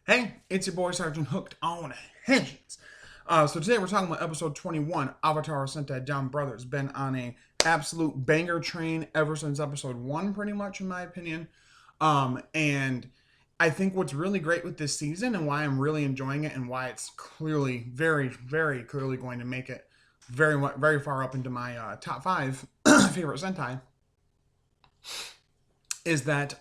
Hey, it's your boy Sergeant Hooked on Hensions. So today we're talking about episode 21, Avataro Sentai DonBrothers. Been on a absolute banger train ever since episode 1, pretty much, in my opinion. And I think what's really great with this season and why I'm really enjoying it and why it's clearly, very, very clearly going to make it very far up into my top 5 favorite Sentai is that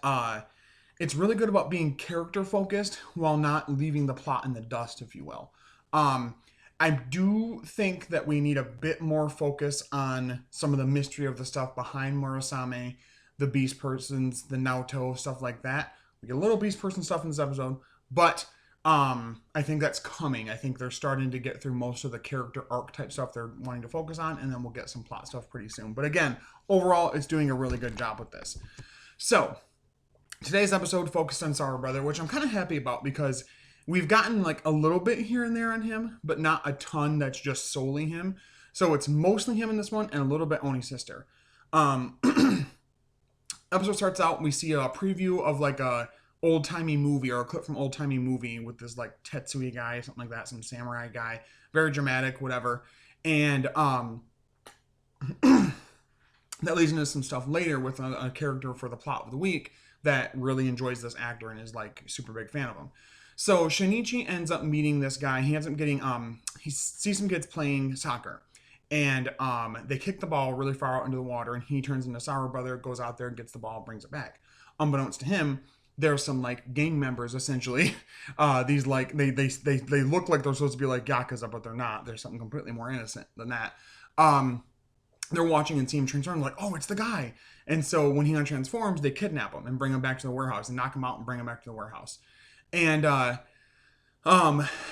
it's really good about being character focused while not leaving the plot in the dust, if you will. Um, I do think that we need a bit more focus on some of the mystery of the stuff behind Murasame, the Beast Persons, the Naoto, stuff like that. We get a little Beast Person stuff in this episode, but I think that's coming. I think they're starting to get through most of the character archetype stuff they're wanting to focus on, and then we'll get some plot stuff pretty soon. But again, overall, it's doing a really good job with this. So, today's episode focused on Sour Brother, which I'm kind of happy about because we've gotten like a little bit here and there on him, but not a ton that's just solely him. So it's mostly him in this one and a little bit Oni's sister. Um, episode starts out, we see a preview of like a old timey movie or a clip from old timey movie with this like Tetsui guy, something like that, some samurai guy, very dramatic, whatever. And that leads into some stuff later with a character for the plot of the week that really enjoys this actor and is like super big fan of him. So Shinichi ends up meeting this guy. He ends up getting he sees some kids playing soccer. And they kick the ball really far out into the water, and he turns into Sour Brother, goes out there, gets the ball, brings it back. Unbeknownst to him, there's some like gang members essentially. These like they look like they're supposed to be like yakuza, but they're not. There's something completely more innocent than that. Um, they're watching and see him transform, like, oh, it's the guy. And so when he untransforms, they kidnap him and bring him back to the warehouse and knock him out and bring him back to the warehouse. And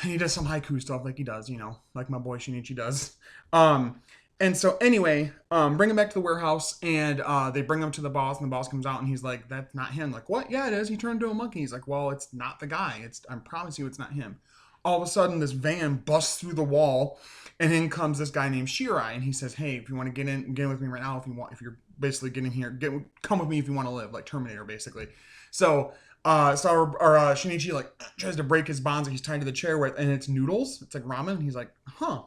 he does some haiku stuff like he does, like my boy Shinichi does. Um, and so anyway, bring him back to the warehouse and they bring him to the boss and the boss comes out and he's like, that's not him. Like, what? Yeah, it is. He turned into a monkey. He's like, well, it's not the guy. I promise you it's not him. All of a sudden this van busts through the wall and in comes this guy named Shirai and he says, hey, if you want to get in with me right now, if you're basically getting here, come with me if you want to live, like Terminator basically. So Shinichi like tries to break his bonds that he's tied to the chair with, and it's noodles. It's like ramen. And he's like, huh,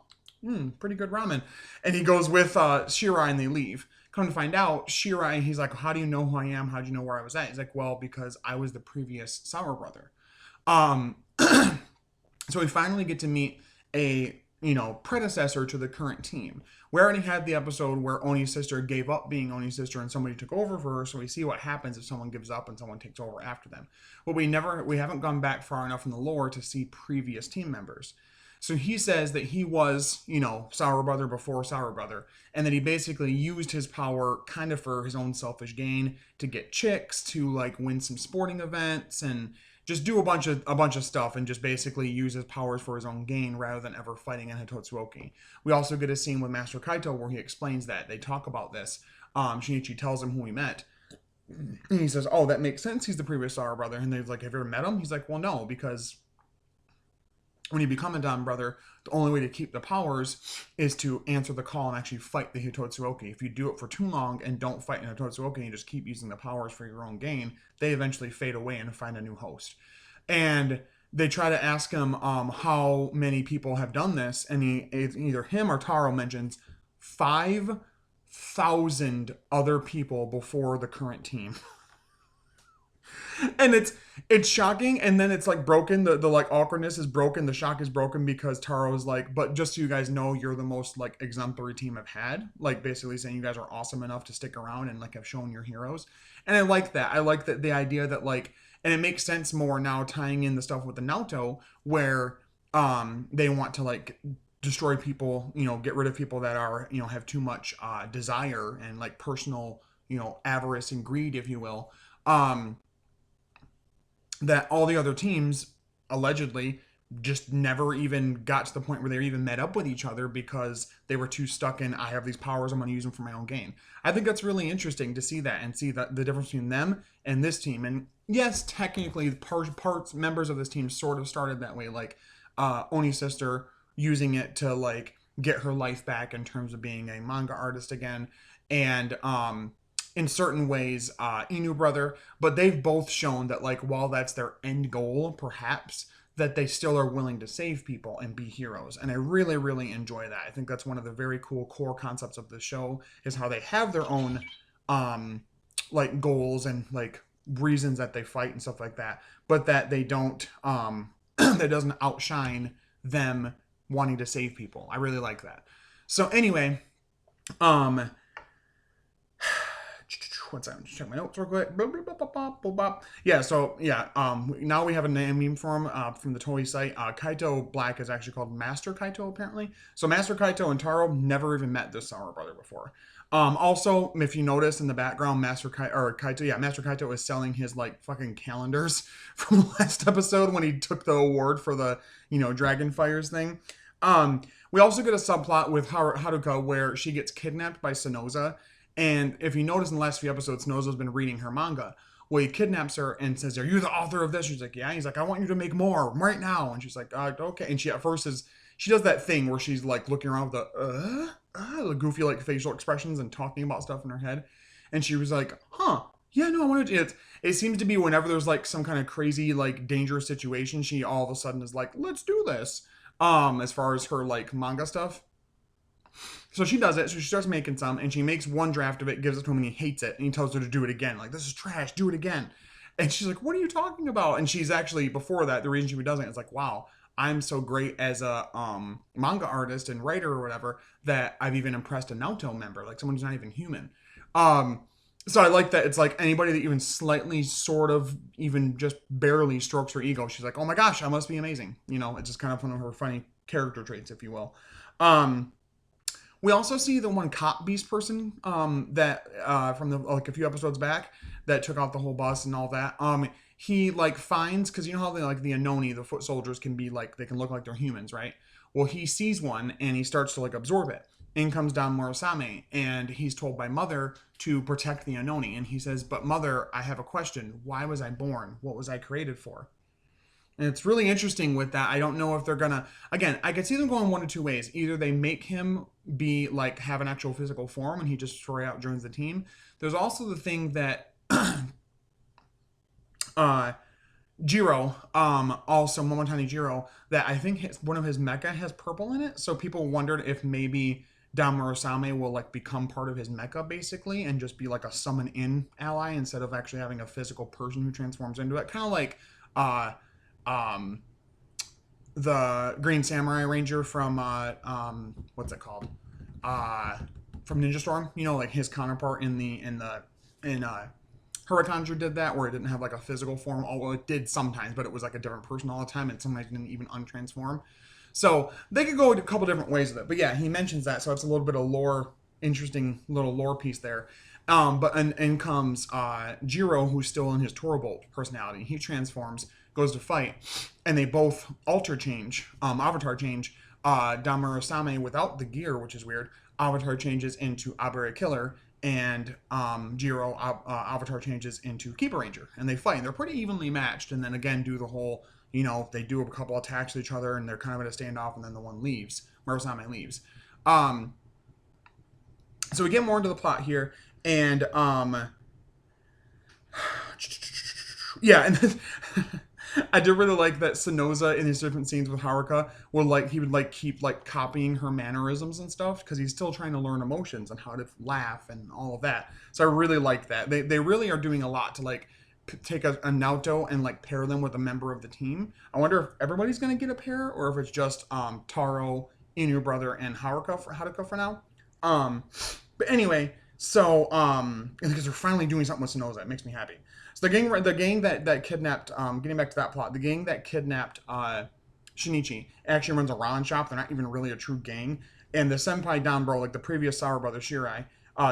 pretty good ramen. And he goes with Shirai, and they leave. Come to find out, Shirai, he's like, how do you know who I am? How do you know where I was at? He's like, well, because I was the previous Sour Brother. Um, so we finally get to meet a predecessor to the current team. We already had the episode where Oni's sister gave up being Oni's sister and somebody took over for her, so we see what happens if someone gives up and someone takes over after them. But we haven't gone back far enough in the lore to see previous team members. So he says that he was, Sour Brother before Sour Brother, and that he basically used his power kind of for his own selfish gain to get chicks, to like win some sporting events and just do a bunch of stuff and just basically use his powers for his own gain rather than ever fighting in Hitotsuoki. We also get a scene with Master Kaito where he explains that. They talk about this. Shinichi tells him who he met. And he says, oh, that makes sense. He's the previous Sour Brother. And they're like, have you ever met him? He's like, well, no, because when you become a DonBrother, the only way to keep the powers is to answer the call and actually fight the Hitotsuoki. If you do it for too long and don't fight in Hitotsuoki and you just keep using the powers for your own gain, they eventually fade away and find a new host. And they try to ask him how many people have done this, and either him or Taro mentions 5,000 other people before the current team. And it's shocking, and then it's like broken, the like awkwardness is broken, the shock is broken because Taro's like, but just so you guys know, you're the most like exemplary team I've had, like basically saying you guys are awesome enough to stick around and like have shown your heroes. And I like that the idea that like, and it makes sense more now tying in the stuff with the Naoto where they want to like destroy people, get rid of people that are, have too much desire and like personal, avarice and greed, if you will. That all the other teams allegedly just never even got to the point where they even met up with each other because they were too stuck in, I have these powers, I'm going to use them for my own gain. I think that's really interesting to see that and see that the difference between them and this team. And yes, technically parts members of this team sort of started that way, like Oni's sister using it to like get her life back in terms of being a manga artist again, and in certain ways Inu brother, but they've both shown that like while that's their end goal, perhaps that they still are willing to save people and be heroes. And I really, really enjoy that. I think that's one of the very cool core concepts of the show is how they have their own like goals and like reasons that they fight and stuff like that, but that they don't that doesn't outshine them wanting to save people. I really like that. So anyway, what's that? Just check my notes real quick. Yeah, so yeah, now we have a name for him from the Toei site. Kaito Black is actually called Master Kaito, apparently. So Master Kaito and Taro never even met this Sour brother before. Also, if you notice in the background, Master Kaito is selling his like fucking calendars from the last episode when he took the award for the, Dragon Fires thing. We also get a subplot with Haruka where she gets kidnapped by Sonoza. And if you notice in the last few episodes, Sonoza's been reading her manga. Well, he kidnaps her and says, "Are you the author of this?" She's like, "Yeah." He's like, "I want you to make more right now." And she's like, "Okay." And she at first she does that thing where she's like looking around with the goofy like facial expressions and talking about stuff in her head. And she was like, "Huh. Yeah, no, I want to." It seems to be whenever there's like some kind of crazy like dangerous situation, she all of a sudden is like, "Let's do this." As far as her like manga stuff. So she does it. So she starts making some, and she makes one draft of it, gives it to him, and he hates it. And he tells her to do it again. Like, "This is trash. Do it again." And she's like, "What are you talking about?" And she's actually, before that, the reason she doesn't is like, "Wow, I'm so great as a manga artist and writer or whatever that I've even impressed a Naoto member, like someone who's not even human." So I like that it's like anybody that even slightly, sort of, even just barely strokes her ego, she's like, "Oh my gosh, I must be amazing." It's just kind of one of her funny character traits, if you will. We also see the one cop beast person that from the like a few episodes back that took out the whole bus and all that. He like finds, because you know how they like the Anoni, the foot soldiers can be like, they can look like they're humans, right? Well, he sees one and he starts to like absorb it. In comes Don Morosame, and he's told by Mother to protect the Anoni. And he says, "But Mother, I have a question. Why was I born? What was I created for?" And it's really interesting with that. I don't know if they're gonna, again, I could see them going one of two ways. Either they make him be like, have an actual physical form and he just straight out joins the team. There's also the thing that Jiro, also Momotani Jiro, that I think one of his mecha has purple in it. So people wondered if maybe Don Murasame will like become part of his mecha basically and just be like a summon in ally instead of actually having a physical person who transforms into it. Kind of like the Green Samurai Ranger from what's it called? From Ninja Storm, like his counterpart in Hurricanture did that, where it didn't have like a physical form. Although it did sometimes, but it was like a different person all the time, and sometimes didn't even untransform. So they could go a couple different ways with it. But yeah, he mentions that, so it's a little bit of lore, interesting little lore piece there. But in comes Jiro, who's still in his Torobolt personality. He transforms, goes to fight, and they both avatar change. Damarasame without the gear, which is weird, avatar changes into Abare Killer, and Jiro avatar changes into Keeper Ranger, and they fight. And they're pretty evenly matched, and then again do the whole, they do a couple attacks to each other, and they're kind of at a standoff, and then the one leaves. Murasame leaves. So we get more into the plot here, and yeah, and I did really like that Sonoza in his different scenes with Haruka he would like keep like copying her mannerisms and stuff, because he's still trying to learn emotions and how to laugh and all of that. So I really like that. They really are doing a lot to like take a Naoto and like pair them with a member of the team. I wonder if everybody's gonna get a pair or if it's just Taro, Inu brother, and Haruka for now. But anyway, so because they're finally doing something with Sonoza, it makes me happy. So the gang that kidnapped, getting back to that plot, the gang that kidnapped Shinichi actually runs a ramen shop. They're not even really a true gang. And the senpai Donbro, like the previous Sour brother Shirai,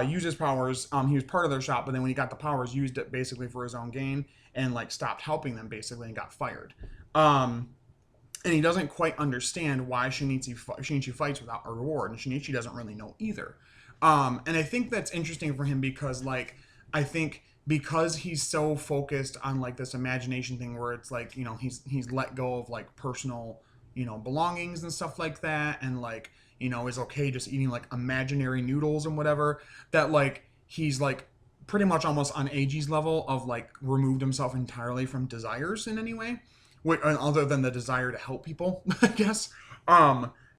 used his powers. He was part of their shop, but then when he got the powers, used it basically for his own gain and like stopped helping them basically and got fired. And he doesn't quite understand why Shinichi fights without a reward, and Shinichi doesn't really know either. And I think that's interesting for him because, like, I think because he's so focused on like this imagination thing where it's like, he's let go of like personal, belongings and stuff like that, and like, is okay just eating like imaginary noodles and whatever, that like he's like pretty much almost on Eiji's level of like removed himself entirely from desires in any way, other than the desire to help people, I guess.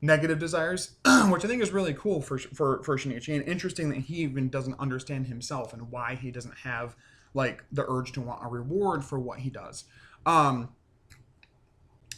Negative desires, which I think is really cool for Shinichi, and interesting that he even doesn't understand himself and why he doesn't have like the urge to want a reward for what he does. So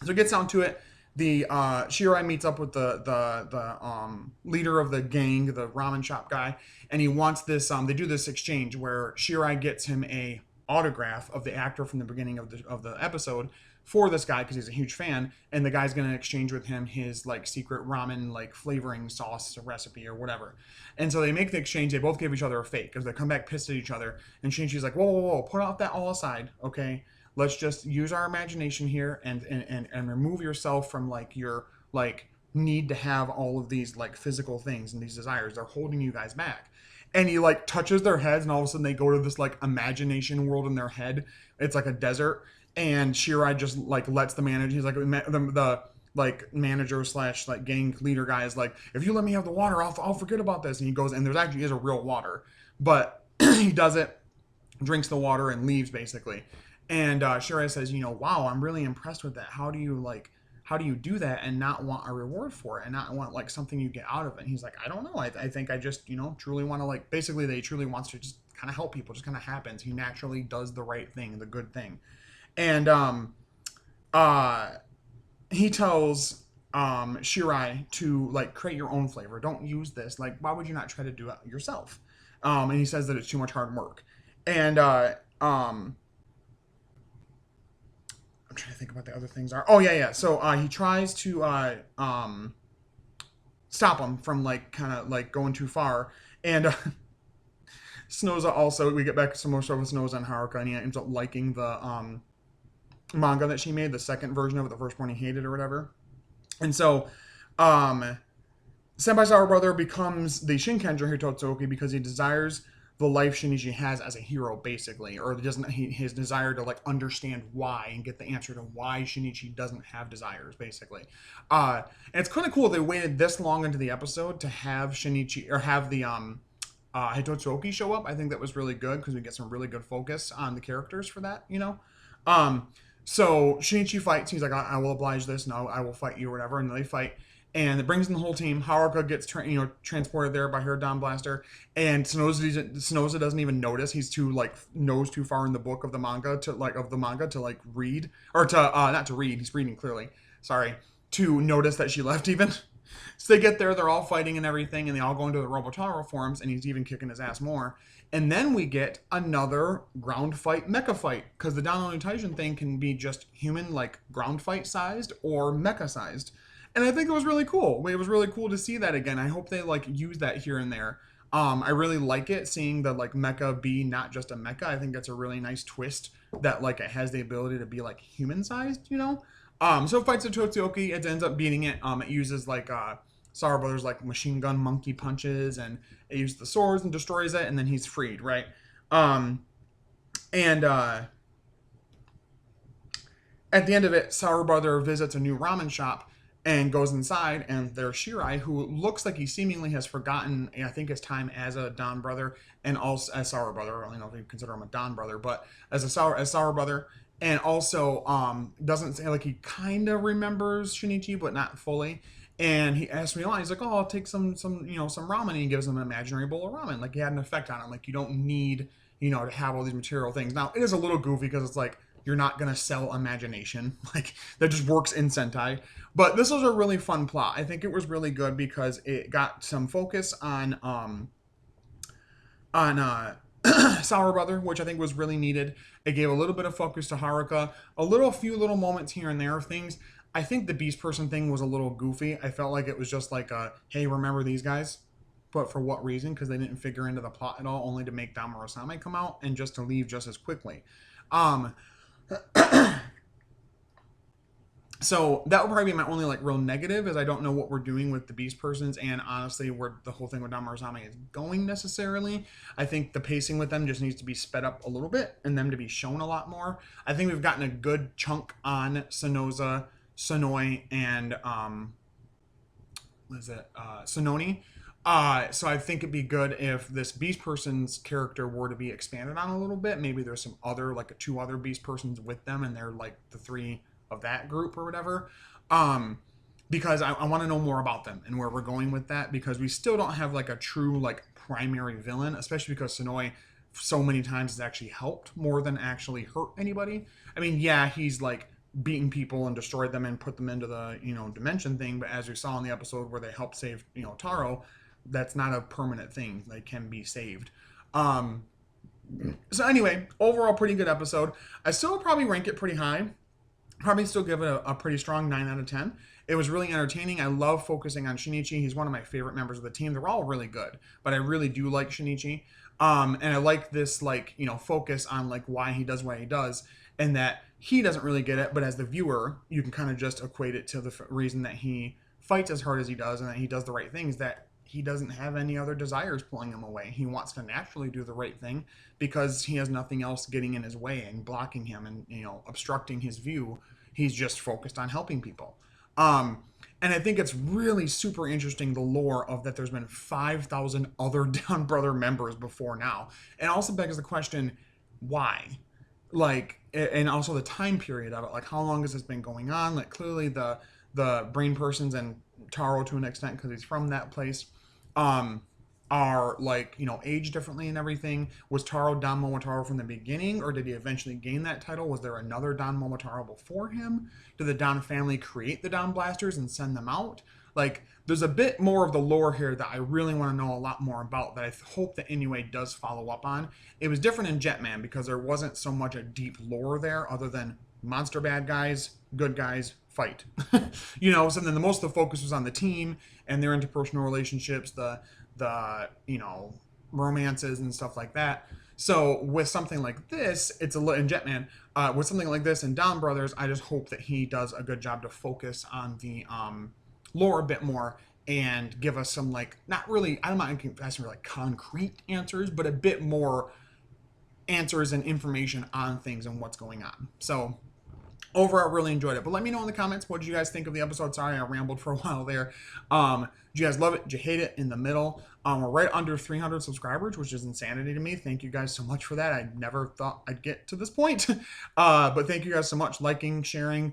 it gets down to it. The Shirai meets up with the leader of the gang, the ramen shop guy, and he wants this. They do this exchange where Shirai gets him a autograph of the actor from the beginning of the episode for this guy because he's a huge fan, and the guy's going to exchange with him his like secret ramen like flavoring sauce recipe or whatever. And so they make the exchange. They both give each other a fake because they come back pissed at each other. And Shinichi's like, whoa, whoa, whoa, put out that all aside, okay? Let's just use our imagination here and remove yourself from like your like need to have all of these like physical things and these desires. They're holding you guys back. And he like touches their heads, and all of a sudden they go to this like imagination world in their head. It's like a desert, and Shirai just like lets the manager. He's like the like manager slash like gang leader guy is like, if you let me have the water, I'll forget about this. And he goes, and there's actually is a real water, but he does it, drinks the water, and leaves basically. And Shirai says, wow, I'm really impressed with that. How do you do that and not want a reward for it and not want like something you get out of it? And he's like, I don't know. I think I just, truly want to like, basically they truly wants to just kind of help people. Just kind of happens. He naturally does the right thing, the good thing. And he tells Shirai to like create your own flavor. Don't use this. Like, why would you not try to do it yourself? And he says that it's too much hard work. And I'm trying to think about the other things are. Oh yeah. So he tries to stop him from like kind of like going too far, and Snoza also. We get back to some more stuff with Snoza and Haruka, and he ends up liking the manga that she made, the second version of it, the first one he hated or whatever. And so, Senpai Sour Brother becomes the Shinkenger Hitotsuki because he desires the life Shinichi has as a hero, basically, or doesn't his desire to like understand why and get the answer to why Shinichi doesn't have desires, basically. And it's kind of cool they waited this long into the episode to have Shinichi or have the Hitotsuki show up. I think that was really good because we get some really good focus on the characters for that, So Shinichi fights. He's like, I will oblige this, and I will fight you or whatever, and they fight. And it brings in the whole team. Haruka gets transported there by her Dawn Blaster, and Snoza doesn't even notice. He's too far in the book of the manga to read, or to not to read. He's reading clearly. Sorry, to notice that she left even. So they get there. They're all fighting and everything, and they all go into the Robotaro forms, and he's even kicking his ass more. And then we get another ground fight, mecha fight, because the Down no Taishin thing can be just human, like ground fight sized, or mecha sized. And I think it was really cool. It was really cool to see that again. I hope they like use that here and there. I really like it, seeing the like mecha be not just a mecha. I think that's a really nice twist that like it has the ability to be like human sized, So it fights a Totsuki. It ends up beating it. It uses like Sour Brothers like machine gun monkey punches, and it uses the swords and destroys it, and then he's freed, right? At the end of it, Sour Brother visits a new ramen shop and goes inside, and there's Shirai, who looks like he seemingly has forgotten, I think, his time as a Don brother and also as Sour Brother. I don't know if you consider him a Don brother, but as Sour Brother, and also doesn't say like he kind of remembers Shinichi, but not fully. And he asks me a lot. He's like, "Oh, I'll take some ramen," and he gives him an imaginary bowl of ramen. Like he had an effect on him. Like you don't need to have all these material things. Now it is a little goofy because it's like, you're not going to sell imagination. Like, that just works in Sentai. But this was a really fun plot. I think it was really good because it got some focus on Sour Brother, which I think was really needed. It gave a little bit of focus to Haruka. A few little moments here and there of things. I think the Beast Person thing was a little goofy. I felt like it was just like, hey, remember these guys? But for what reason? Because they didn't figure into the plot at all, only to make Damurasame come out and just to leave just as quickly. So that would probably be my only like real negative, is I don't know what we're doing with the Beast Persons, and honestly where the whole thing with Damurasame is going necessarily. I think the pacing with them just needs to be sped up a little bit and them to be shown a lot more. I think we've gotten a good chunk on Sonoza, Sonoi, and Sononi. So I think it'd be good if this Beast Person's character were to be expanded on a little bit. Maybe there's some other, like two other Beast Persons with them, and they're like the three of that group or whatever. Um, because I want to know more about them and where we're going with that. Because we still don't have like a true like primary villain, especially because Sonoy so many times has actually helped more than actually hurt anybody. I mean, yeah, he's like beaten people and destroyed them and put them into the dimension thing, but as we saw in the episode where they helped save Taro, that's not a permanent thing. They can be saved. Um, so anyway, overall pretty good episode. I still would probably rank it pretty high. Probably still give it a pretty strong 9 out of 10. It was really entertaining. I love focusing on Shinichi. He's one of my favorite members of the team. They're all really good, but I really do like Shinichi. And I like this focus on like why he does what he does, and that he doesn't really get it, but as the viewer, you can kind of just equate it to the reason that he fights as hard as he does and that he does the right things, that he doesn't have any other desires pulling him away. He wants to naturally do the right thing because he has nothing else getting in his way and blocking him and obstructing his view. He's just focused on helping people. And I think it's really super interesting the lore of that there's been 5,000 other Down Brother members before now. And also begs the question, why? Like, and also the time period of it. Like, how long has this been going on? Like, clearly the brain persons and Taro to an extent, because he's from that place, um, are like aged differently and everything. Was Taro Don Momotaro from the beginning, or did he eventually gain that title? Was there another Don Momotaro before him? Did the Don family create the Don Blasters and send them out? Like, there's a bit more of the lore here that I really want to know a lot more about, that I hope that Inoue does follow up on. It was different in Jetman because there wasn't so much a deep lore there other than monster bad guys, good guys, fight. So then the most of the focus was on the team and their interpersonal relationships, the romances and stuff like that. So with something like this, it's in Jetman, with something like this in DonBrothers, I just hope that he does a good job to focus on the lore a bit more and give us some like, not really, I'm not asking for like concrete answers, but a bit more answers and information on things and what's going on. So overall, really enjoyed it. But let me know in the comments, what did you guys think of the episode? Sorry, I rambled for a while there. Did you guys love it? Did you hate it? In the middle. We're right under 300 subscribers, which is insanity to me. Thank you guys so much for that. I never thought I'd get to this point. But thank you guys so much. Liking, sharing,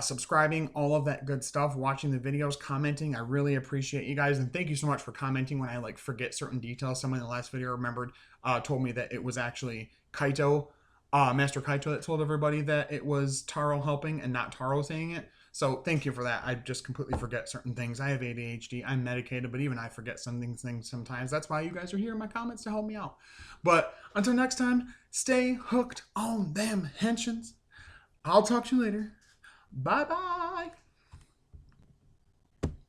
subscribing, all of that good stuff, watching the videos, commenting. I really appreciate you guys. And thank you so much for commenting when I like forget certain details. Someone in the last video remembered, told me that it was actually Kaito, Master Kaito, that told everybody that it was Taro helping and not Taro saying it. So thank you for that. I just completely forget certain things. I have ADHD. I'm medicated, but even I forget some things sometimes. That's why you guys are here in my comments to help me out. But until next time, stay hooked on them henshins. I'll talk to you later. Bye-bye.